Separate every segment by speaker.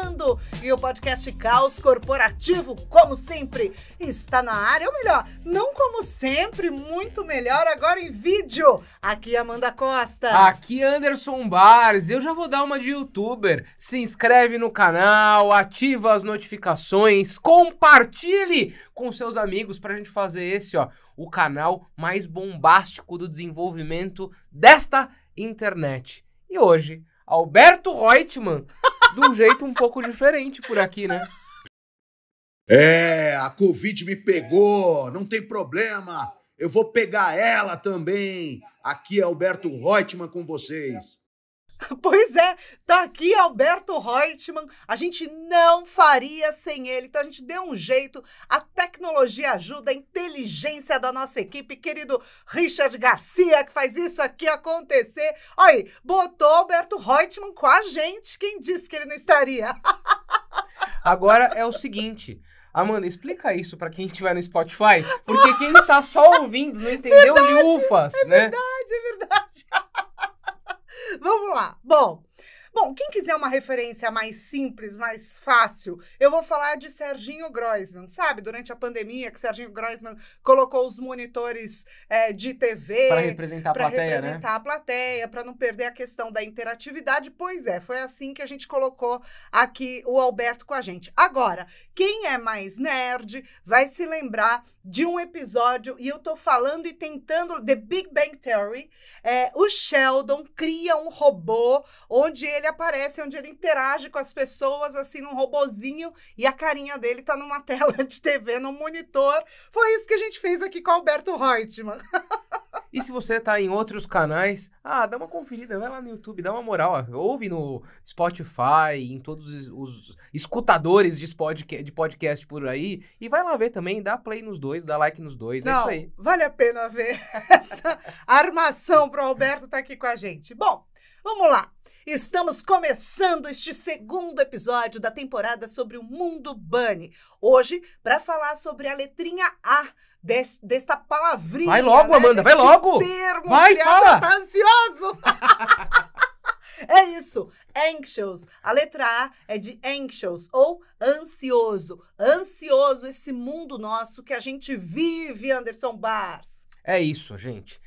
Speaker 1: começando e o podcast Caos Corporativo, como sempre, está na área, ou melhor, não como sempre, muito melhor agora em vídeo. Aqui Amanda Costa.
Speaker 2: Aqui Anderson Bars, eu já vou dar uma de youtuber. Se inscreve no canal, ativa as notificações, compartilhe com seus amigos pra gente fazer esse, o canal mais bombástico do desenvolvimento desta internet. E hoje, Alberto Reutemann, de um jeito um pouco diferente por aqui, né?
Speaker 3: A Covid me pegou, não tem problema, eu vou pegar ela também. Aqui é Alberto Reutemann com vocês.
Speaker 1: Pois é, tá aqui Alberto Reutemann, a gente não faria sem ele, então a gente deu um jeito, a tecnologia ajuda, a inteligência da nossa equipe, querido Richard Garcia, que faz isso aqui acontecer. Olha aí, botou Alberto Reutemann com a gente, quem disse que ele não estaria?
Speaker 2: Agora é o seguinte, Amanda, explica isso pra quem estiver no Spotify, porque quem tá só ouvindo não entendeu lufas, né?
Speaker 1: É verdade. Vamos lá. Bom, quem quiser uma referência mais simples, mais fácil, eu vou falar de Serginho Groisman, sabe? Durante a pandemia, que o Serginho Groisman colocou os monitores de TV...
Speaker 2: Para representar a plateia, né? Para
Speaker 1: representar a plateia, para não perder a questão da interatividade. Pois é, foi assim que a gente colocou aqui o Alberto com a gente. Agora, quem é mais nerd vai se lembrar de um episódio, e eu tô falando e tentando, The Big Bang Theory, o Sheldon cria um robô onde ele aparece, onde ele interage com as pessoas, assim, num robozinho, e a carinha dele tá numa tela de TV, num monitor. Foi isso que a gente fez aqui com o Alberto Reutemann.
Speaker 2: E se você tá em outros canais, dá uma conferida, vai lá no YouTube, dá uma moral, ouve no Spotify, em todos os escutadores de podcast por aí, e vai lá ver também, dá play nos dois, dá like nos dois, é isso aí.
Speaker 1: Vale a pena ver essa armação pro Alberto tá aqui com a gente. Bom, vamos lá. Estamos começando este segundo episódio da temporada sobre o mundo Bunny. Hoje, para falar sobre a letrinha A desta palavrinha.
Speaker 2: Vai logo, né? Amanda, vai logo!
Speaker 1: Termo,
Speaker 2: vai, fala!
Speaker 1: Tá ansioso! É isso, anxious. A letra A é de anxious, ou ansioso. Ansioso, esse mundo nosso que a gente vive, Anderson Bars.
Speaker 2: É isso, gente.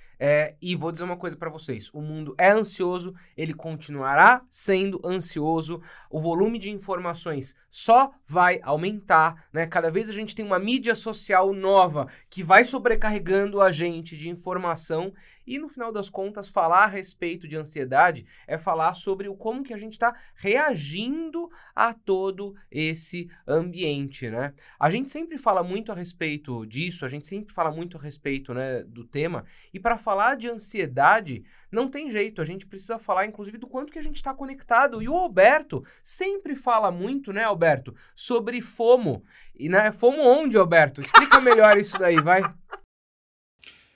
Speaker 2: E vou dizer uma coisa pra vocês, o mundo é ansioso, ele continuará sendo ansioso, o volume de informações só vai aumentar, né? Cada vez a gente tem uma mídia social nova que vai sobrecarregando a gente de informação e, no final das contas, falar a respeito de ansiedade é falar sobre como que a gente está reagindo a todo esse ambiente, né? A gente sempre fala muito a respeito disso, a gente sempre fala muito a respeito, né, do tema, e para falar de ansiedade, não tem jeito, a gente precisa falar, inclusive, do quanto que a gente está conectado. E o Alberto sempre fala muito, né, Alberto, sobre FOMO. E, né, FOMO onde, Alberto? Explica melhor isso daí, vai.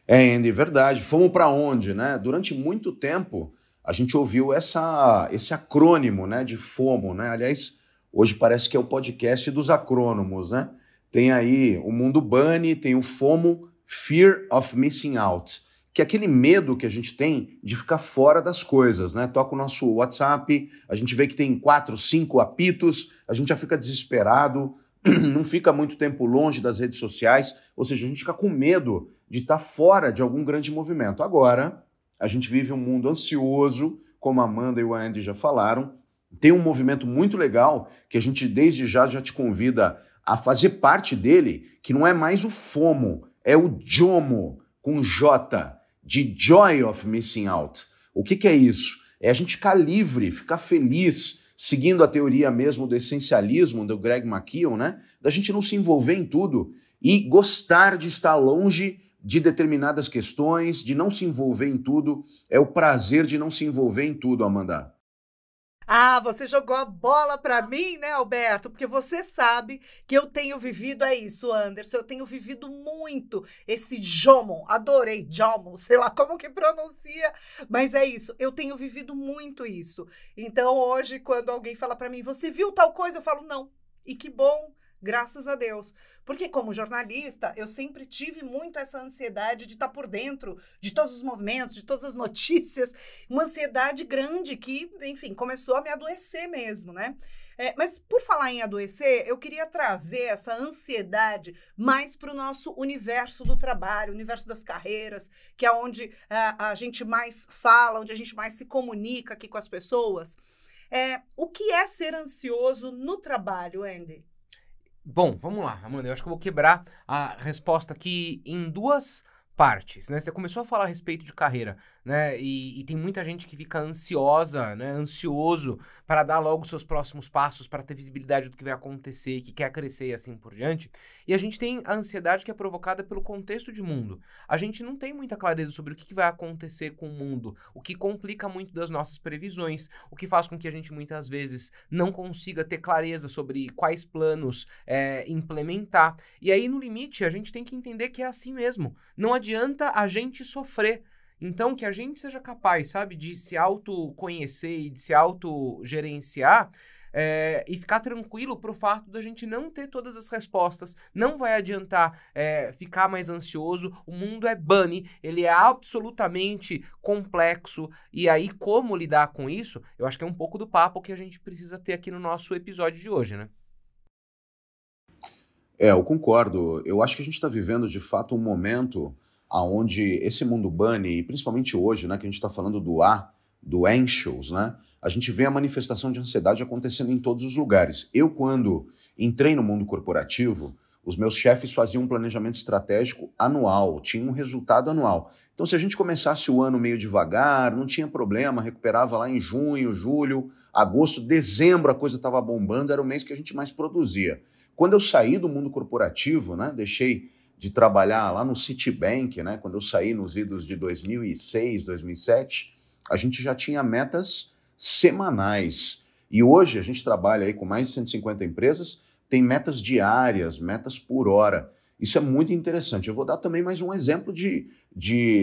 Speaker 3: Andy, verdade. Fomos para onde, né? Durante muito tempo, a gente ouviu esse acrônimo, né, de FOMO, né? Aliás, hoje parece que é o podcast dos acrônimos, né? Tem aí o mundo Bunny, tem o FOMO, Fear of Missing Out, que é aquele medo que a gente tem de ficar fora das coisas, né? Toca o nosso WhatsApp, a gente vê que tem 4, 5 apitos, a gente já fica desesperado, não fica muito tempo longe das redes sociais, ou seja, a gente fica com medo de estar fora de algum grande movimento. Agora, a gente vive um mundo ansioso, como a Amanda e o Andy já falaram, tem um movimento muito legal que a gente desde já te convida a fazer parte dele, que não é mais o FOMO, é o JOMO, com J, de Joy of Missing Out. O que é isso? É a gente ficar livre, ficar feliz, seguindo a teoria mesmo do essencialismo do Greg McKeown, né? Da gente não se envolver em tudo e gostar de estar longe de determinadas questões, de não se envolver em tudo. É o prazer de não se envolver em tudo, Amanda.
Speaker 1: Você jogou a bola para mim, né, Alberto? Porque você sabe que eu tenho vivido, é isso, Anderson, eu tenho vivido muito esse JOMO, adorei, JOMO, sei lá como que pronuncia, mas é isso, eu tenho vivido muito isso. Então, hoje, quando alguém fala para mim, você viu tal coisa? Eu falo, não. E que bom, Graças a Deus. Porque como jornalista, eu sempre tive muito essa ansiedade de estar por dentro de todos os movimentos, de todas as notícias. Uma ansiedade grande que, enfim, começou a me adoecer mesmo, né? Mas por falar em adoecer, eu queria trazer essa ansiedade mais para o nosso universo do trabalho, universo das carreiras, que é onde a gente mais fala, onde a gente mais se comunica aqui com as pessoas. O que é ser ansioso no trabalho, Andy?
Speaker 2: Bom, vamos lá, Amanda. Eu acho que eu vou quebrar a resposta aqui em duas partes, né? Você começou a falar a respeito de carreira, né? E tem muita gente que fica ansiosa, né? Ansioso para dar logo os seus próximos passos, para ter visibilidade do que vai acontecer, que quer crescer e assim por diante. E a gente tem a ansiedade que é provocada pelo contexto de mundo. A gente não tem muita clareza sobre o que vai acontecer com o mundo, o que complica muito das nossas previsões, o que faz com que a gente muitas vezes não consiga ter clareza sobre quais planos implementar. E aí, no limite, a gente tem que entender que é assim mesmo. Não adianta a gente sofrer. Então, que a gente seja capaz, sabe, de se autoconhecer e de se autogerenciar e ficar tranquilo pro fato da gente não ter todas as respostas. Não vai adiantar ficar mais ansioso. O mundo é bunny, ele é absolutamente complexo. E aí, como lidar com isso? Eu acho que é um pouco do papo que a gente precisa ter aqui no nosso episódio de hoje, né?
Speaker 3: Eu concordo. Eu acho que a gente está vivendo, de fato, um momento onde esse mundo bunny, e principalmente hoje, né, que a gente está falando do anxious, né, a gente vê a manifestação de ansiedade acontecendo em todos os lugares. Eu, quando entrei no mundo corporativo, os meus chefes faziam um planejamento estratégico anual, tinha um resultado anual. Então, se a gente começasse o ano meio devagar, não tinha problema, recuperava lá em junho, julho, agosto, dezembro, a coisa estava bombando, era o mês que a gente mais produzia. Quando eu saí do mundo corporativo, né, deixei de trabalhar lá no Citibank, né, quando eu saí nos idos de 2006, 2007, a gente já tinha metas semanais. E hoje a gente trabalha aí com mais de 150 empresas, tem metas diárias, metas por hora. Isso é muito interessante. Eu vou dar também mais um exemplo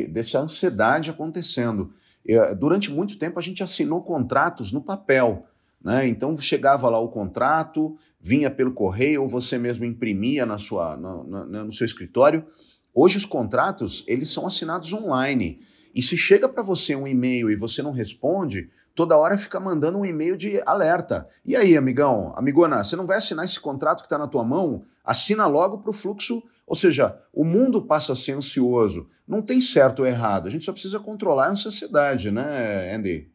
Speaker 3: dessa ansiedade acontecendo. Durante muito tempo a gente assinou contratos no papel, né? Então chegava lá o contrato, vinha pelo correio ou você mesmo imprimia no seu escritório. Hoje os contratos eles são assinados online. E se chega para você um e-mail e você não responde, toda hora fica mandando um e-mail de alerta. E aí, amigão, amigona, você não vai assinar esse contrato que está na tua mão? Assina logo para o fluxo. Ou seja, o mundo passa a ser ansioso. Não tem certo ou errado. A gente só precisa controlar a ansiedade, né, Andy?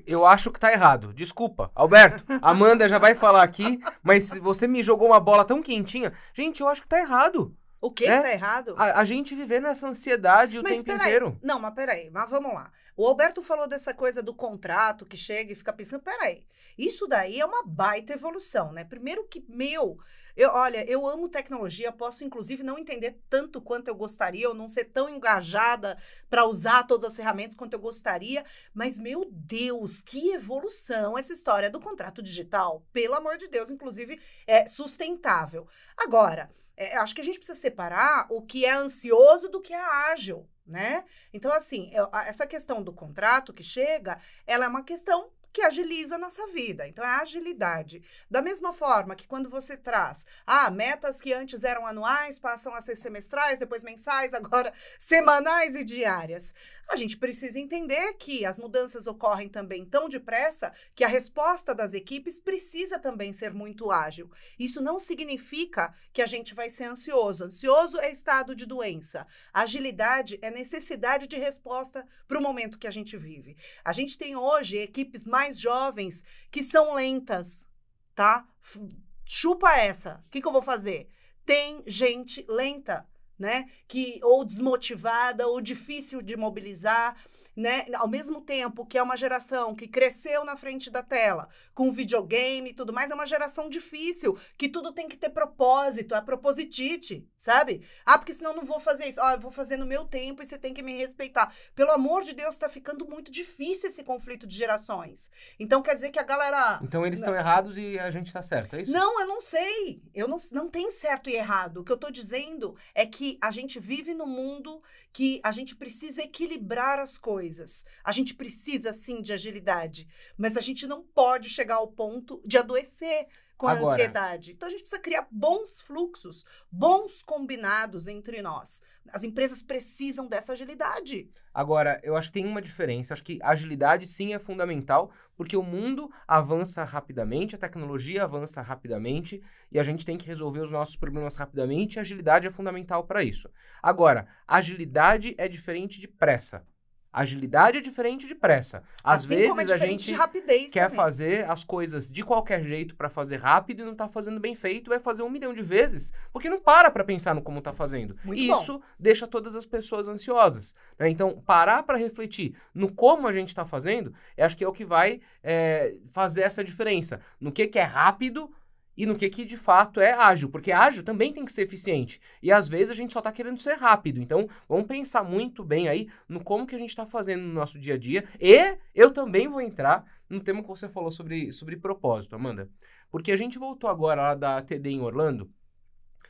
Speaker 2: Eu acho que tá errado. Desculpa, Alberto. Amanda já vai falar aqui, mas você me jogou uma bola tão quentinha. Gente, eu acho que tá errado.
Speaker 1: O que tá errado?
Speaker 2: A gente viver nessa ansiedade o tempo inteiro.
Speaker 1: Não, mas peraí, mas vamos lá. O Alberto falou dessa coisa do contrato que chega e fica pensando, peraí, isso daí é uma baita evolução, né? Primeiro que, olha, eu amo tecnologia, posso inclusive não entender tanto quanto eu gostaria, ou não ser tão engajada para usar todas as ferramentas quanto eu gostaria, mas, meu Deus, que evolução essa história do contrato digital, pelo amor de Deus, inclusive é sustentável. Agora, acho que a gente precisa separar o que é ansioso do que é ágil, né? Então, assim, essa questão do contrato que chega, ela é uma questão que agiliza a nossa vida. Então, é a agilidade. Da mesma forma que quando você traz metas que antes eram anuais, passam a ser semestrais, depois mensais, agora semanais e diárias. A gente precisa entender que as mudanças ocorrem também tão depressa que a resposta das equipes precisa também ser muito ágil. Isso não significa que a gente vai ser ansioso. Ansioso é estado de doença. Agilidade é necessidade de resposta para o momento que a gente vive. A gente tem hoje equipes mais jovens que são lentas, tá? Chupa essa. O que eu vou fazer? Tem gente lenta, né? Ou desmotivada, ou difícil de mobilizar, né? Ao mesmo tempo que é uma geração que cresceu na frente da tela, com videogame e tudo mais, é uma geração difícil, que tudo tem que ter propósito, é propositite, sabe? Porque senão eu não vou fazer isso. Eu vou fazer no meu tempo e você tem que me respeitar. Pelo amor de Deus, tá ficando muito difícil esse conflito de gerações. Então quer dizer que a galera...
Speaker 2: Então eles estão errados e a gente tá certo, é isso?
Speaker 1: Não, eu não sei. Não tem certo e errado. O que eu tô dizendo é que a gente vive num mundo que a gente precisa equilibrar as coisas. A gente precisa, sim, de agilidade. Mas a gente não pode chegar ao ponto de adoecer. com a
Speaker 2: Agora,
Speaker 1: ansiedade. Então, a gente precisa criar bons fluxos, bons combinados entre nós. As empresas precisam dessa agilidade.
Speaker 2: Agora, eu acho que tem uma diferença. Acho que agilidade sim é fundamental, porque o mundo avança rapidamente, a tecnologia avança rapidamente e a gente tem que resolver os nossos problemas rapidamente e a agilidade é fundamental para isso. Agora, agilidade é diferente de pressa. Agilidade é diferente de pressa. Às
Speaker 1: Assim como é
Speaker 2: vezes a
Speaker 1: diferente
Speaker 2: gente
Speaker 1: de rapidez
Speaker 2: quer
Speaker 1: também.
Speaker 2: fazer as coisas de qualquer jeito para fazer rápido e não tá fazendo bem feito, vai fazer 1 milhão de vezes, porque não para pensar no como tá fazendo.
Speaker 1: Muito
Speaker 2: Isso deixa todas as pessoas ansiosas, né? Então, parar para refletir no como a gente tá fazendo, eu acho que é o que vai fazer essa diferença. No que é rápido e no que de fato é ágil, porque ágil também tem que ser eficiente. E às vezes a gente só tá querendo ser rápido. Então, vamos pensar muito bem aí no como que a gente tá fazendo no nosso dia a dia. E eu também vou entrar no tema que você falou sobre propósito, Amanda. Porque a gente voltou agora lá da TD em Orlando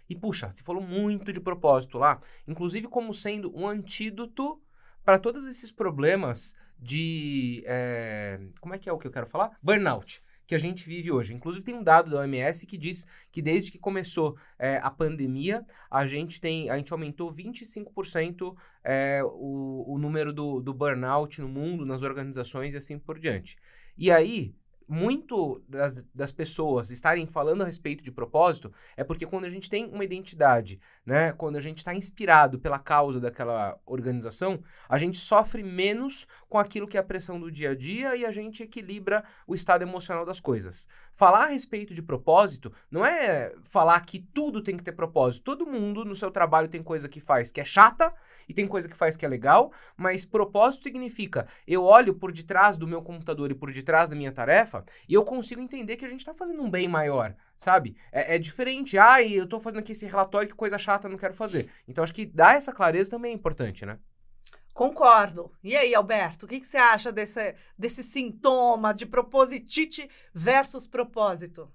Speaker 2: e, puxa, se falou muito de propósito lá, inclusive como sendo um antídoto para todos esses problemas de... como é que é o que eu quero falar? Burnout. Que a gente vive hoje. Inclusive tem um dado da OMS que diz que desde que começou a pandemia, a gente aumentou 25% o número do burnout no mundo, nas organizações e assim por diante. E aí, muito das pessoas estarem falando a respeito de propósito é porque quando a gente tem uma identidade, né, quando a gente está inspirado pela causa daquela organização, a gente sofre menos com aquilo que é a pressão do dia a dia e a gente equilibra o estado emocional das coisas. Falar a respeito de propósito não é falar que tudo tem que ter propósito. Todo mundo no seu trabalho tem coisa que faz que é chata e tem coisa que faz que é legal, mas propósito significa eu olho por detrás do meu computador e por detrás da minha tarefa e eu consigo entender que a gente tá fazendo um bem maior, sabe? É diferente. Eu tô fazendo aqui esse relatório, que coisa chata, não quero fazer. Então, acho que dar essa clareza também é importante, né?
Speaker 1: Concordo. E aí, Alberto, o que você acha desse sintoma de propositite versus propósito?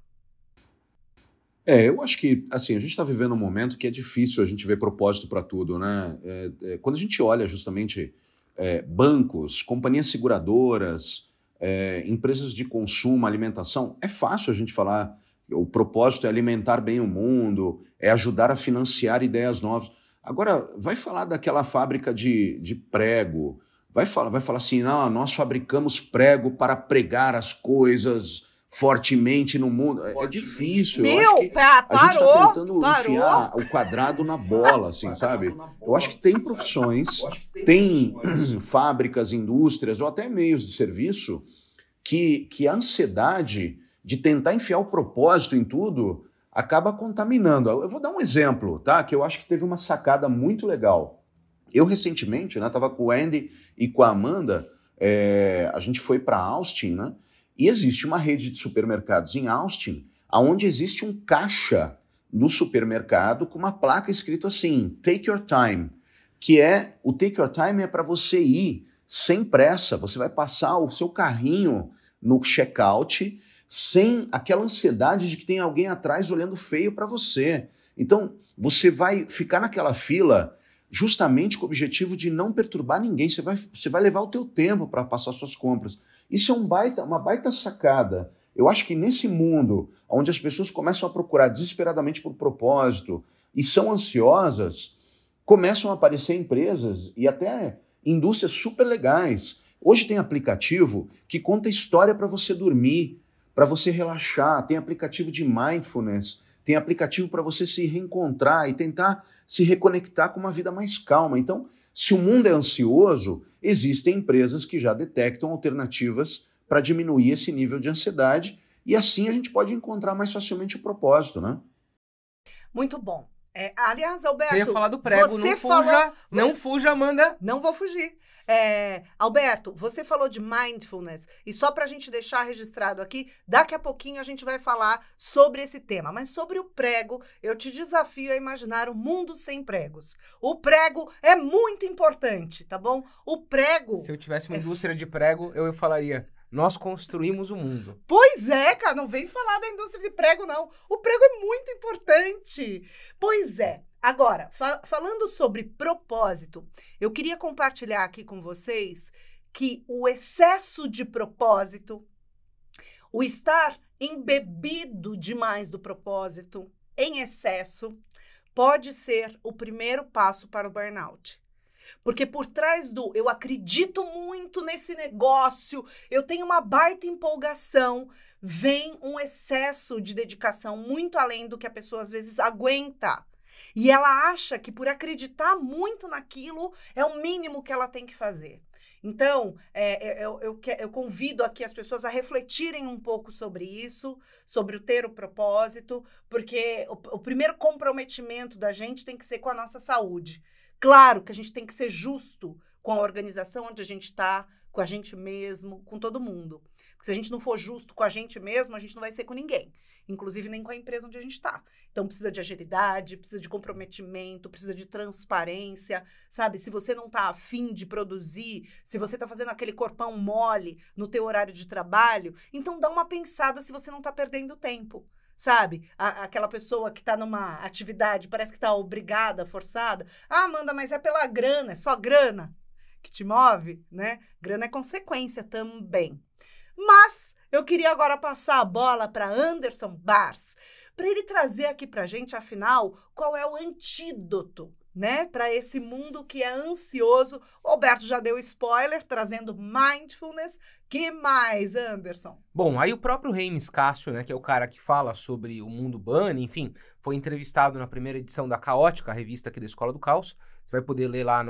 Speaker 3: Eu acho que, assim, a gente está vivendo um momento que é difícil a gente ver propósito para tudo, né? Quando a gente olha justamente bancos, companhias seguradoras, empresas de consumo, alimentação, é fácil a gente falar o propósito é alimentar bem o mundo, é ajudar a financiar ideias novas. Agora, vai falar daquela fábrica de prego, vai falar assim, não, nós fabricamos prego para pregar as coisas fortemente no mundo. É difícil.
Speaker 1: Meu,
Speaker 3: eu acho que
Speaker 1: parou,
Speaker 3: a gente está tentando enfiar o quadrado na bola, assim, sabe? Eu acho que tem profissões, tem fábricas, indústrias ou até meios de serviço que a ansiedade de tentar enfiar o propósito em tudo acaba contaminando. Eu vou dar um exemplo, tá? Que eu acho que teve uma sacada muito legal. Eu recentemente, né, estava com o Andy e com a Amanda, a gente foi para Austin, né? E existe uma rede de supermercados em Austin, onde existe um caixa no supermercado com uma placa escrito assim, Take Your Time, que o Take Your Time é para você ir sem pressa, você vai passar o seu carrinho no checkout sem aquela ansiedade de que tem alguém atrás olhando feio para você. Então, você vai ficar naquela fila justamente com o objetivo de não perturbar ninguém, você vai levar o teu tempo para passar suas compras. Isso é uma baita sacada. Eu acho que nesse mundo onde as pessoas começam a procurar desesperadamente por propósito e são ansiosas, começam a aparecer empresas e até indústrias super legais. Hoje tem aplicativo que conta história para você dormir, para você relaxar, tem aplicativo de mindfulness, tem aplicativo para você se reencontrar e tentar se reconectar com uma vida mais calma. Então, se o mundo é ansioso, existem empresas que já detectam alternativas para diminuir esse nível de ansiedade e assim a gente pode encontrar mais facilmente o propósito, né?
Speaker 1: Muito bom. Aliás, Alberto...
Speaker 2: Você ia falar do prego, não fuja, Amanda.
Speaker 1: Não vou fugir. Alberto, você falou de mindfulness e só para a gente deixar registrado aqui, daqui a pouquinho a gente vai falar sobre esse tema, mas sobre o prego, eu te desafio a imaginar um mundo sem pregos. O prego é muito importante, tá bom? O prego...
Speaker 2: Se eu tivesse uma indústria de prego, eu falaria... Nós construímos o mundo.
Speaker 1: Pois é, cara, não vem falar da indústria de prego, não. O prego é muito importante. Pois é. Agora, falando sobre propósito, eu queria compartilhar aqui com vocês que o excesso de propósito, O estar embebido demais do propósito, em excesso, pode ser o primeiro passo para o burnout. Porque por trás do eu acredito muito nesse negócio, eu tenho uma baita empolgação, vem um excesso de dedicação muito além do que a pessoa às vezes aguenta. E ela acha que por acreditar muito naquilo é o mínimo que ela tem que fazer. Então, eu convido aqui as pessoas a refletirem um pouco sobre isso, sobre o ter o propósito, porque o primeiro comprometimento da gente tem que ser com a nossa saúde. Claro que a gente tem que ser justo com a organização onde a gente está, com a gente mesmo, com todo mundo. Porque se a gente não for justo com a gente mesmo, a gente não vai ser com ninguém. Inclusive nem com a empresa onde a gente está. Então precisa de agilidade, precisa de comprometimento, precisa de transparência, sabe? Se você não está afim de produzir, se você está fazendo aquele corpão mole no teu horário de trabalho, então dá uma pensada se você não está perdendo tempo. Sabe? Aquela pessoa que está numa atividade, parece que está obrigada, forçada. Ah, Amanda, mas é pela grana, é só grana que te move, né? Grana é consequência também. Mas eu queria agora passar a bola para Anderson Bars, para ele trazer aqui para a gente, afinal, qual é o antídoto, né, para esse mundo que é ansioso. O Alberto já deu spoiler, trazendo mindfulness. Que mais, Anderson?
Speaker 2: Bom, aí o próprio James Cássio, né, que é o cara que fala sobre o mundo Bunny, enfim, foi entrevistado na primeira edição da Caótica, a revista aqui da Escola do Caos. Você vai poder ler lá a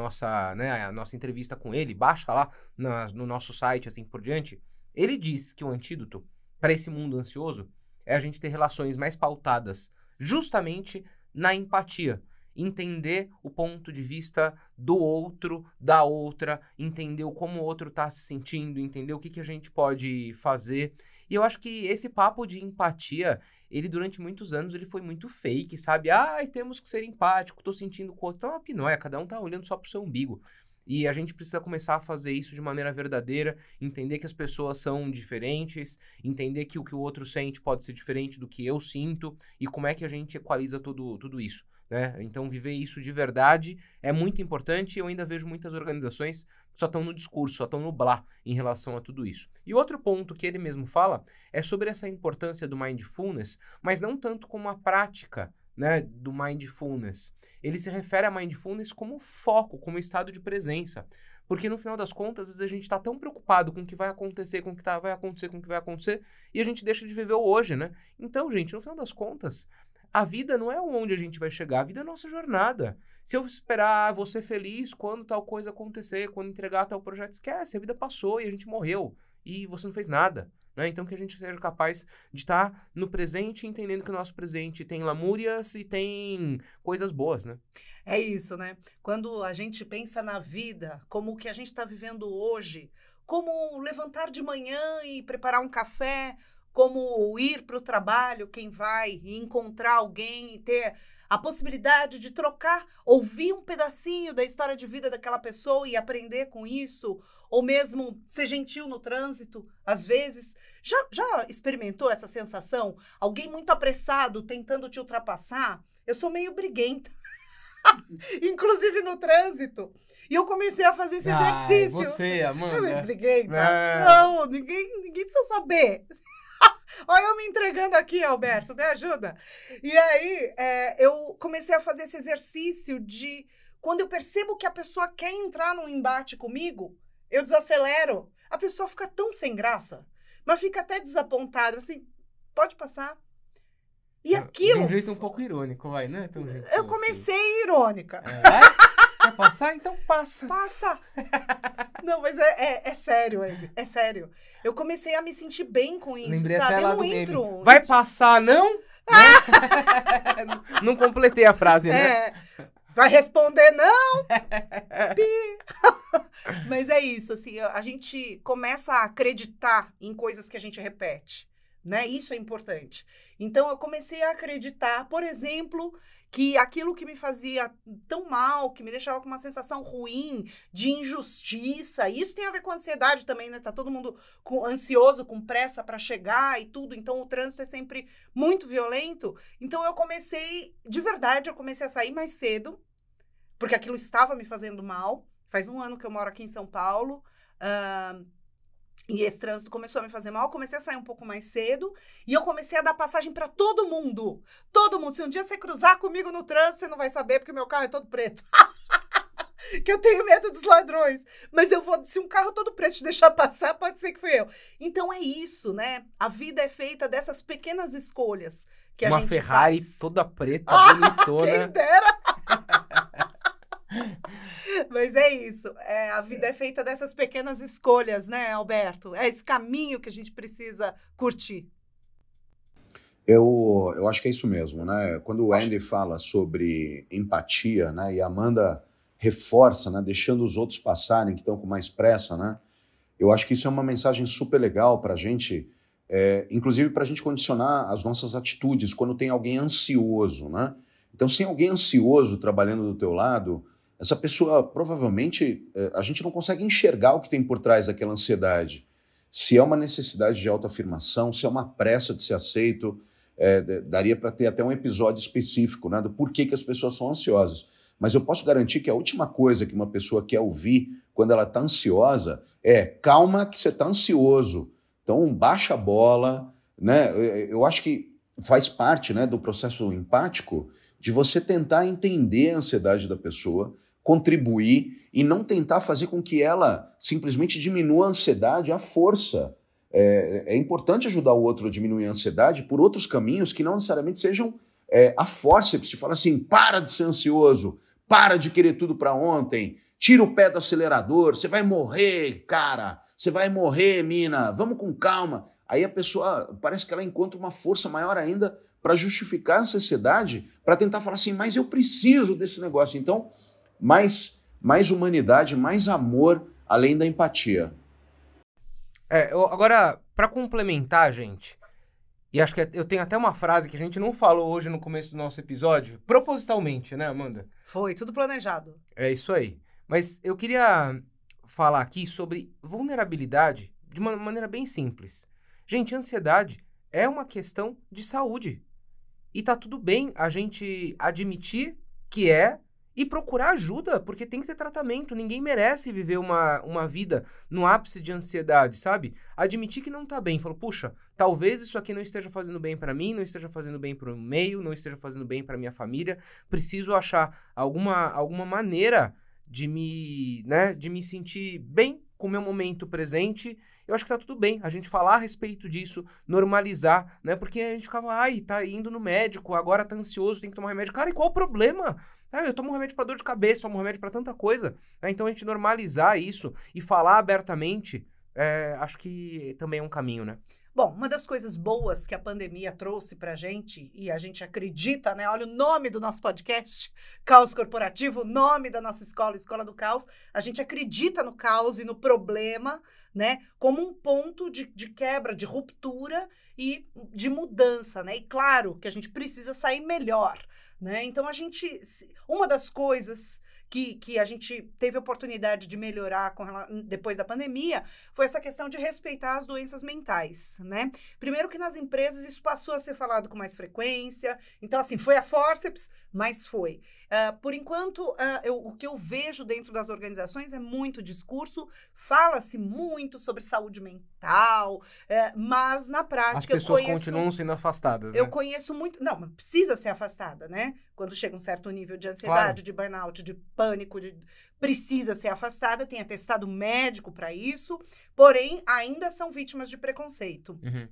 Speaker 2: nossa entrevista com ele, baixa lá no nosso site, assim por diante. Ele diz que o antídoto para esse mundo ansioso é a gente ter relações mais pautadas justamente na empatia. Entender o ponto de vista do outro, da outra, entender como o outro está se sentindo, entender o que a gente pode fazer. E eu acho que esse papo de empatia, ele durante muitos anos ele foi muito fake, sabe? Ai, temos que ser empático, tô sentindo com o outro. Então é uma pinóia, cada um tá olhando só pro seu umbigo. E a gente precisa começar a fazer isso de maneira verdadeira, entender que as pessoas são diferentes, entender que o que o outro sente pode ser diferente do que eu sinto e como é que a gente equaliza tudo isso. Né? Então, viver isso de verdade é muito importante e eu ainda vejo muitas organizações que só estão no discurso, só estão no blá em relação a tudo isso. E outro ponto que ele mesmo fala é sobre essa importância do mindfulness, mas não tanto como a prática, né, do mindfulness. Ele se refere a mindfulness como foco, como estado de presença. Porque no final das contas, às vezes a gente está tão preocupado com o que vai acontecer, com o que vai acontecer, com o que vai acontecer, e a gente deixa de viver o hoje, né? Então, gente, no final das contas, a vida não é onde a gente vai chegar, a vida é a nossa jornada. Se eu esperar você feliz quando tal coisa acontecer, quando entregar tal projeto, esquece, a vida passou e a gente morreu e você não fez nada. Né? Então que a gente seja capaz de estar no presente, entendendo que o nosso presente tem lamúrias e tem coisas boas, né?
Speaker 1: É isso, né? Quando a gente pensa na vida, como o que a gente está vivendo hoje, como levantar de manhã e preparar um café, como ir para o trabalho, quem vai, e encontrar alguém e ter a possibilidade de trocar, ouvir um pedacinho da história de vida daquela pessoa e aprender com isso, ou mesmo ser gentil no trânsito, às vezes. Já experimentou essa sensação? Alguém muito apressado tentando te ultrapassar? Eu sou meio briguenta. Inclusive no trânsito. E eu comecei a fazer esse exercício.
Speaker 2: Você, Amanda.
Speaker 1: Eu me briguenta. Não, ninguém precisa saber. Olha eu me entregando aqui, Alberto, me ajuda. E aí, eu comecei a fazer esse exercício de... Quando eu percebo que a pessoa quer entrar num embate comigo, eu desacelero. A pessoa fica tão sem graça, mas fica até desapontada. Assim, pode passar. E aquilo...
Speaker 2: De um jeito um pouco irônico, vai, né?
Speaker 1: Eu comecei irônica.
Speaker 2: Quer passar? Então passa.
Speaker 1: Passa. Não, mas é sério, é sério. Eu comecei a me sentir bem com isso,
Speaker 2: lembrei
Speaker 1: sabe?
Speaker 2: Até
Speaker 1: Eu
Speaker 2: lá
Speaker 1: não
Speaker 2: do
Speaker 1: entro...
Speaker 2: Meme. Vai passar, não? Não completei a frase, né?
Speaker 1: Vai responder, não? Mas é isso, assim, a gente começa a acreditar em coisas que a gente repete, né? Isso é importante. Então, eu comecei a acreditar, por exemplo, que aquilo que me fazia tão mal, que me deixava com uma sensação ruim, de injustiça, isso tem a ver com ansiedade também, né? Tá todo mundo ansioso, com pressa para chegar e tudo, então o trânsito é sempre muito violento. Então eu comecei, de verdade, eu comecei a sair mais cedo, porque aquilo estava me fazendo mal. Faz 1 ano que eu moro aqui em São Paulo. E esse trânsito começou a me fazer mal, eu comecei a sair um pouco mais cedo e eu comecei a dar passagem para todo mundo. Todo mundo. Se um dia você cruzar comigo no trânsito, você não vai saber porque meu carro é todo preto. Que eu tenho medo dos ladrões. Mas eu vou, se um carro todo preto te deixar passar, pode ser que fui eu. Então é isso, né? A vida é feita dessas pequenas escolhas que a gente faz. Uma
Speaker 2: Ferrari toda preta, bonitona.
Speaker 1: Quem dera! Mas é isso, a vida é feita dessas pequenas escolhas, né, Alberto? É esse caminho que a gente precisa curtir.
Speaker 3: Eu acho que é isso mesmo, né? Quando o Andy fala sobre empatia, né, e a Amanda reforça, né, deixando os outros passarem, que estão com mais pressa, né? Eu acho que isso é uma mensagem super legal para a gente, inclusive para a gente condicionar as nossas atitudes quando tem alguém ansioso, né? Então, se tem alguém ansioso trabalhando do teu lado, essa pessoa, provavelmente, a gente não consegue enxergar o que tem por trás daquela ansiedade. Se é uma necessidade de autoafirmação, se é uma pressa de ser aceito, daria para ter até um episódio específico, né, do porquê que as pessoas são ansiosas. Mas eu posso garantir que a última coisa que uma pessoa quer ouvir quando ela está ansiosa é calma que você está ansioso. Então, baixa a bola, né? Eu acho que faz parte, né, do processo empático de você tentar entender a ansiedade da pessoa, contribuir e não tentar fazer com que ela simplesmente diminua a ansiedade à força. É importante ajudar o outro a diminuir a ansiedade por outros caminhos que não necessariamente sejam a fórceps, de falar assim, para de ser ansioso, para de querer tudo para ontem, tira o pé do acelerador, você vai morrer, cara, você vai morrer, mina, vamos com calma. Aí a pessoa, parece que ela encontra uma força maior ainda para justificar a ansiedade, para tentar falar assim, mas eu preciso desse negócio. Então, mais humanidade, mais amor, além da empatia.
Speaker 2: Agora, para complementar, gente, e acho que eu tenho até uma frase que a gente não falou hoje no começo do nosso episódio, propositalmente, né, Amanda?
Speaker 1: Foi, tudo planejado.
Speaker 2: É isso aí. Mas eu queria falar aqui sobre vulnerabilidade de uma maneira bem simples. Gente, ansiedade é uma questão de saúde. E tá tudo bem a gente admitir que e procurar ajuda, porque tem que ter tratamento. Ninguém merece viver uma vida no ápice de ansiedade, sabe? Admitir que não tá bem. Falou, puxa, talvez isso aqui não esteja fazendo bem pra mim, não esteja fazendo bem pro meio, não esteja fazendo bem pra minha família. Preciso achar alguma maneira de me sentir bem com o meu momento presente. Eu acho que tá tudo bem a gente falar a respeito disso, normalizar, né? Porque a gente ficava, tá indo no médico, agora tá ansioso, tem que tomar remédio. Cara, e qual o problema? Eu tomo remédio pra dor de cabeça, tomo remédio pra tanta coisa. Então a gente normalizar isso e falar abertamente, acho que também é um caminho, né?
Speaker 1: Bom, uma das coisas boas que a pandemia trouxe pra gente, e a gente acredita, né? Olha o nome do nosso podcast, Caos Corporativo, o nome da nossa escola, Escola do Caos. A gente acredita no caos e no problema, né? Como um ponto de quebra, de ruptura e de mudança, né? E claro que a gente precisa sair melhor, né? Então, uma das coisas que a gente teve a oportunidade de melhorar depois da pandemia foi essa questão de respeitar as doenças mentais, né? Primeiro que nas empresas isso passou a ser falado com mais frequência, então assim, foi a fórceps, mas foi. Por enquanto, o que eu vejo dentro das organizações é muito discurso, fala-se muito sobre saúde mental, mas na prática
Speaker 2: as pessoas continuam sendo afastadas, né?
Speaker 1: Eu conheço muito, não, precisa ser afastada, né? Quando chega um certo nível de ansiedade, claro, de burnout, de pânico, precisa ser afastada, tem atestado médico para isso, porém ainda são vítimas de preconceito.
Speaker 2: Uhum.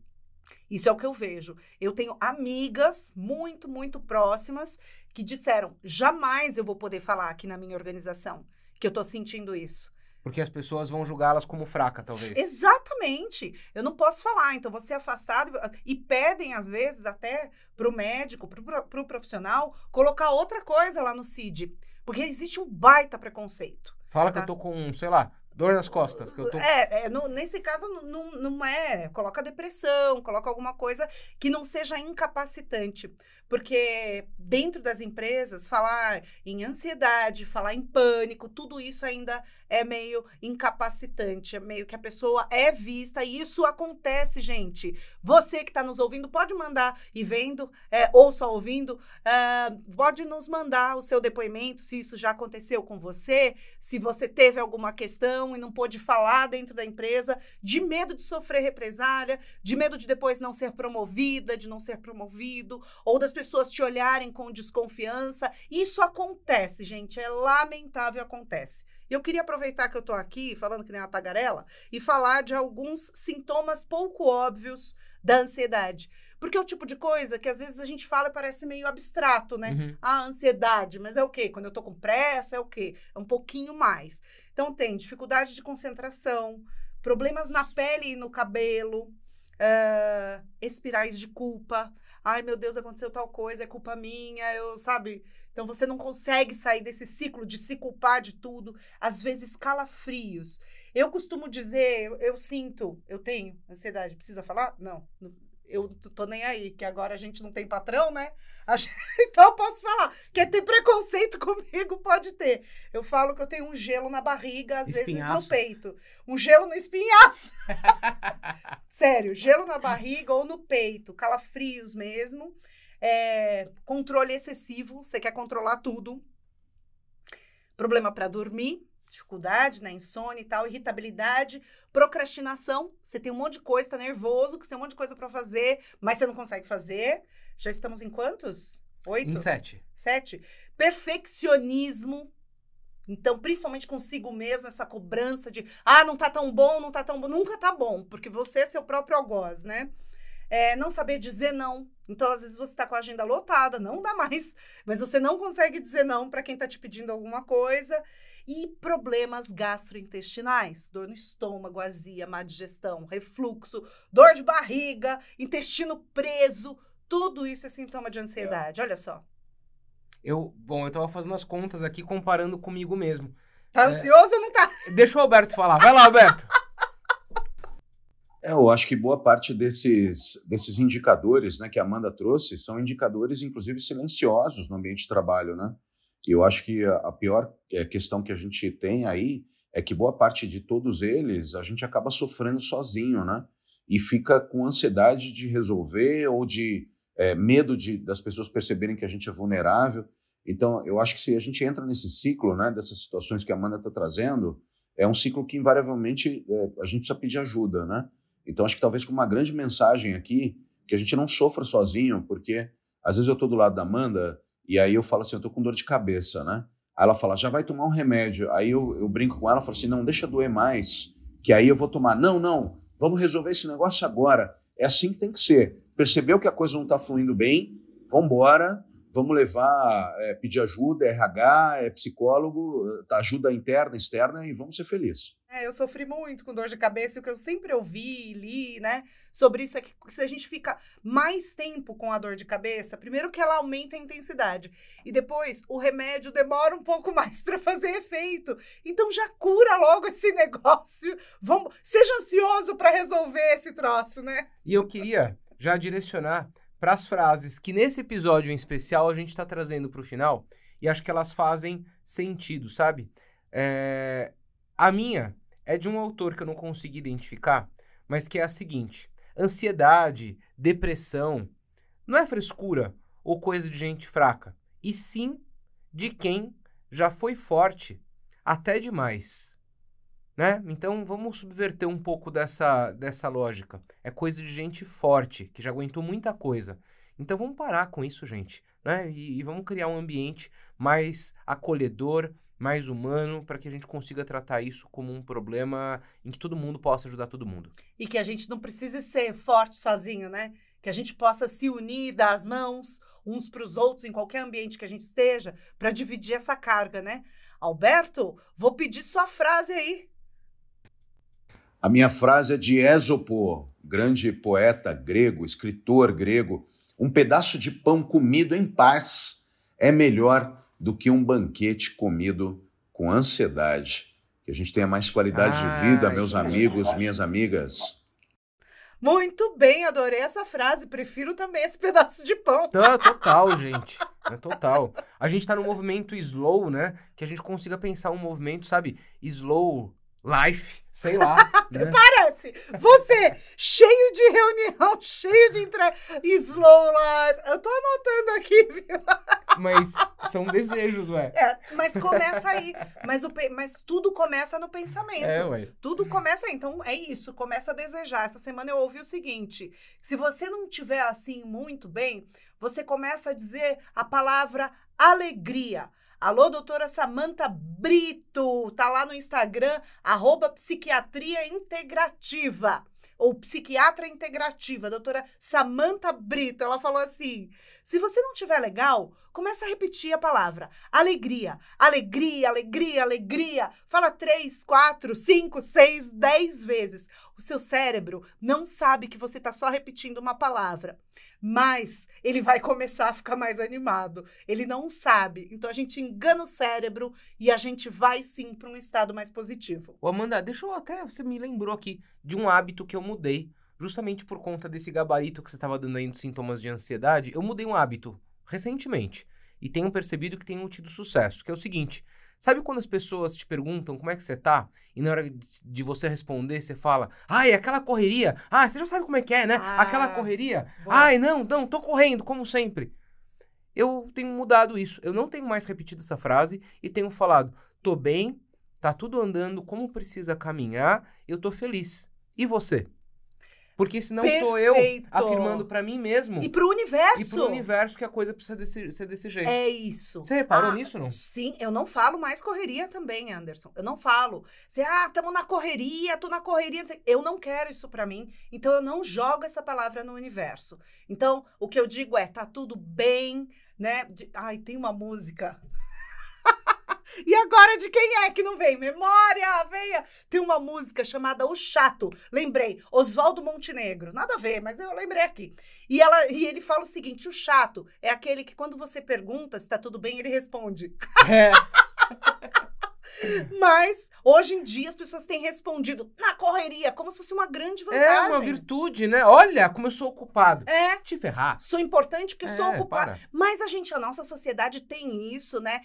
Speaker 1: Isso é o que eu vejo. Eu tenho amigas muito, muito próximas que disseram, jamais eu vou poder falar aqui na minha organização que eu tô sentindo isso.
Speaker 2: Porque as pessoas vão julgá-las como fraca, talvez.
Speaker 1: Exatamente. Eu não posso falar, então vou ser afastado. E pedem, às vezes, até para o médico, para o profissional, colocar outra coisa lá no CID. Porque existe um baita preconceito.
Speaker 2: Fala que eu tô com, sei lá, dor nas costas. Que eu tô...
Speaker 1: nesse caso, não é. Coloca depressão, coloca alguma coisa que não seja incapacitante. Porque dentro das empresas, falar em ansiedade, falar em pânico, tudo isso ainda é meio incapacitante. É meio que a pessoa é vista. E isso acontece, gente. Você que está nos ouvindo, pode mandar e vendo, ou só ouvindo, pode nos mandar o seu depoimento, se isso já aconteceu com você, se você teve alguma questão, pressão e não pôde falar dentro da empresa, de medo de sofrer represália, de medo de depois não ser promovida, de não ser promovido, ou das pessoas te olharem com desconfiança. Isso acontece, gente, é lamentável, acontece. E eu queria aproveitar que eu tô aqui, falando que nem uma tagarela, e falar de alguns sintomas pouco óbvios da ansiedade. Porque é o tipo de coisa que às vezes a gente fala e parece meio abstrato, né?
Speaker 2: Uhum.
Speaker 1: Ah, ansiedade, mas é o quê? Quando eu tô com pressa, é o quê? É um pouquinho mais. Então tem dificuldade de concentração, problemas na pele e no cabelo, espirais de culpa. Ai, meu Deus, aconteceu tal coisa, é culpa minha, sabe? Então você não consegue sair desse ciclo de se culpar de tudo. Às vezes calafrios. Eu costumo dizer, eu sinto, eu tenho ansiedade. Precisa falar? Não. Eu tô nem aí, que agora a gente não tem patrão, né? Então eu posso falar. Quer ter preconceito comigo, pode ter. Eu falo que eu tenho um gelo na barriga, às vezes no peito. Um gelo no espinhaço. Sério, gelo na barriga ou no peito. Calafrios mesmo. Controle excessivo, você quer controlar tudo. Problema para dormir. Dificuldade, né, insônia e tal, irritabilidade, procrastinação, você tem um monte de coisa, tá nervoso, que você tem um monte de coisa para fazer, mas você não consegue fazer. Já estamos em quantos? 8?
Speaker 2: Em 7.
Speaker 1: 7. Perfeccionismo. Então, principalmente consigo mesmo, essa cobrança de, não tá tão bom, não tá tão bom. Nunca tá bom, porque você é seu próprio algoz, né? Não saber dizer não. Então, às vezes, você tá com a agenda lotada, não dá mais, mas você não consegue dizer não para quem tá te pedindo alguma coisa. E problemas gastrointestinais, dor no estômago, azia, má digestão, refluxo, dor de barriga, intestino preso, tudo isso é sintoma de ansiedade, olha só.
Speaker 2: Eu tava fazendo as contas aqui, comparando comigo mesmo.
Speaker 1: Tá ansioso ou não tá?
Speaker 2: Deixa o Alberto falar, vai lá, Alberto.
Speaker 3: Eu acho que boa parte desses indicadores, né, que a Amanda trouxe são indicadores, inclusive, silenciosos no ambiente de trabalho, né? Eu acho que a pior questão que a gente tem aí é que boa parte de todos eles a gente acaba sofrendo sozinho, né? E fica com ansiedade de resolver ou de medo das pessoas perceberem que a gente é vulnerável. Então, eu acho que se a gente entra nesse ciclo, né, dessas situações que a Amanda está trazendo, é um ciclo que invariavelmente a gente precisa pedir ajuda, né? Então, acho que talvez com uma grande mensagem aqui, que a gente não sofra sozinho, porque às vezes eu estou do lado da Amanda e aí eu falo assim, eu tô com dor de cabeça, né? Aí ela fala, já vai tomar um remédio. Aí eu brinco com ela, falo assim, não, deixa doer mais, que aí eu vou tomar. Não, vamos resolver esse negócio agora. É assim que tem que ser. Percebeu que a coisa não tá fluindo bem, vamos embora, vamos levar, pedir ajuda, RH, psicólogo, ajuda interna, externa e vamos ser felizes.
Speaker 1: Eu sofri muito com dor de cabeça, e o que eu sempre ouvi e li, né, sobre isso é que se a gente fica mais tempo com a dor de cabeça, primeiro que ela aumenta a intensidade, e depois o remédio demora um pouco mais para fazer efeito. Então já cura logo esse negócio. Seja ansioso para resolver esse troço, né?
Speaker 2: E eu queria já direcionar para as frases que nesse episódio em especial a gente está trazendo para o final, e acho que elas fazem sentido, sabe? A minha é de um autor que eu não consegui identificar, mas que é a seguinte: ansiedade, depressão, não é frescura ou coisa de gente fraca, e sim de quem já foi forte até demais, né? Então vamos subverter um pouco dessa lógica. É coisa de gente forte, que já aguentou muita coisa. Então vamos parar com isso, gente, né? E vamos criar um ambiente mais acolhedor, mais humano, para que a gente consiga tratar isso como um problema em que todo mundo possa ajudar todo mundo.
Speaker 1: E que a gente não precise ser forte sozinho, né? Que a gente possa se unir, dar as mãos uns para os outros em qualquer ambiente que a gente esteja, para dividir essa carga, né? Alberto, vou pedir sua frase aí.
Speaker 3: A minha frase é de Ésopo, grande poeta grego, escritor grego. Um pedaço de pão comido em paz é melhor do que um banquete comido com ansiedade. Que a gente tenha mais qualidade de vida, meus amigos, minhas amigas.
Speaker 1: Muito bem, adorei essa frase. Prefiro também esse pedaço de pão.
Speaker 2: Total, gente. Total. A gente tá no movimento slow, né? Que a gente consiga pensar um movimento, sabe? Slow life, sei lá.
Speaker 1: Né? Parece! Você, cheio de reunião, cheio de slow life. Eu tô anotando aqui, viu?
Speaker 2: Mas são desejos, ué.
Speaker 1: Mas começa aí. Mas tudo começa no pensamento.
Speaker 2: Ué.
Speaker 1: Tudo começa aí. Então, é isso. Começa a desejar. Essa semana eu ouvi o seguinte. Se você não estiver assim muito bem, você começa a dizer a palavra alegria. Alô, doutora Samantha Brito. Tá lá no Instagram, @psiquiatria integrativa. Ou psiquiatra integrativa, doutora Samantha Brito. Ela falou assim, se você não estiver legal, começa a repetir a palavra alegria, alegria, alegria, alegria. Fala 3, 4, 5, 6, 10 vezes. O seu cérebro não sabe que você está só repetindo uma palavra, mas ele vai começar a ficar mais animado. Ele não sabe. Então a gente engana o cérebro e a gente vai sim para um estado mais positivo.
Speaker 2: Ô, Amanda, você me lembrou aqui de um hábito que eu mudei, justamente por conta desse gabarito que você estava dando aí dos sintomas de ansiedade. Eu mudei um hábito recentemente e tenho percebido que tenho tido sucesso, que é o seguinte: sabe quando as pessoas te perguntam como é que você tá? E na hora de você responder, você fala, ai, aquela correria, você já sabe como é que é, né? Aquela correria,
Speaker 1: bom.
Speaker 2: ai, não, tô correndo, como sempre. Eu tenho mudado isso, eu não tenho mais repetido essa frase e tenho falado, tô bem, tá tudo andando como precisa caminhar, eu tô feliz. E você? Porque senão tô eu afirmando pra mim mesmo.
Speaker 1: E pro universo.
Speaker 2: E pro universo que a coisa precisa ser desse jeito.
Speaker 1: É isso.
Speaker 2: Você reparou nisso, não?
Speaker 1: Sim, eu não falo mais correria também, Anderson. Eu não falo. Você, tamo na correria, tô na correria. Eu não quero isso pra mim. Então, eu não jogo essa palavra no universo. Então, o que eu digo é, tá tudo bem, né? Tem uma música... E agora de quem é que não vem? Memória, veia. Tem uma música chamada O Chato. Lembrei, Oswaldo Montenegro. Nada a ver, mas eu lembrei aqui. E ele fala o seguinte, o chato é aquele que quando você pergunta se tá tudo bem, ele responde. Mas, hoje em dia, as pessoas têm respondido na correria, como se fosse uma grande vantagem.
Speaker 2: É uma virtude, né? Olha como eu sou ocupado. Te ferrar.
Speaker 1: Sou importante porque sou ocupado.
Speaker 2: Para.
Speaker 1: Mas a nossa sociedade tem isso, né?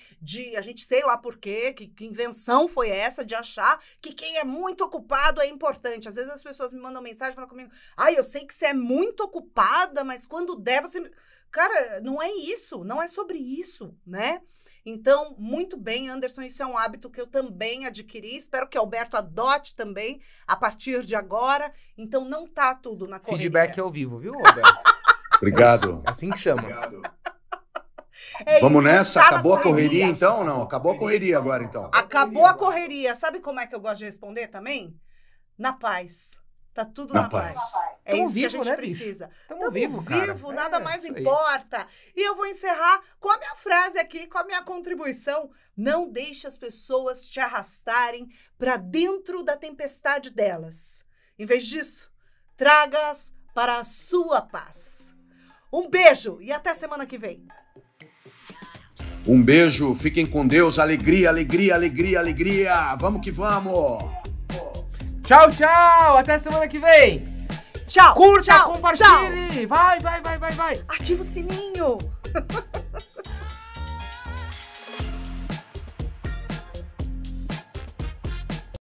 Speaker 1: A gente sei lá por quê, que invenção foi essa de achar que quem é muito ocupado é importante. Às vezes as pessoas me mandam mensagem e falam comigo, eu sei que você é muito ocupada, mas quando der você... Cara, não é isso, não é sobre isso, né? Então, muito bem, Anderson, isso é um hábito que eu também adquiri, espero que Alberto adote também a partir de agora. Então, não tá tudo na correria.
Speaker 2: Feedback ao vivo, viu, Alberto?
Speaker 3: Obrigado.
Speaker 2: É assim que chama.
Speaker 3: Obrigado.
Speaker 1: isso,
Speaker 3: Vamos nessa?
Speaker 1: tá
Speaker 3: Acabou
Speaker 1: na
Speaker 3: a correria então ou não? Acabou a correria agora então.
Speaker 1: Acabou a correria. Sabe como é que eu gosto de responder também? Na paz. Tá tudo na paz. É
Speaker 2: Tamo
Speaker 1: isso
Speaker 2: vivo,
Speaker 1: que a gente
Speaker 2: né,
Speaker 1: precisa.
Speaker 2: Tamo vivo, cara.
Speaker 1: Nada mais
Speaker 2: isso aí.
Speaker 1: importa. E eu vou encerrar com a minha frase aqui, com a minha contribuição. Não deixe as pessoas te arrastarem para dentro da tempestade delas. Em vez disso, traga-as para a sua paz. Um beijo e até semana que vem.
Speaker 3: Um beijo, fiquem com Deus, alegria, alegria, alegria, alegria. Vamos que vamos.
Speaker 2: Tchau, tchau. Até semana que vem.
Speaker 1: Tchau.
Speaker 2: Curta,
Speaker 1: tchau,
Speaker 2: compartilhe.
Speaker 1: Tchau.
Speaker 2: Vai.
Speaker 1: Ativa o sininho.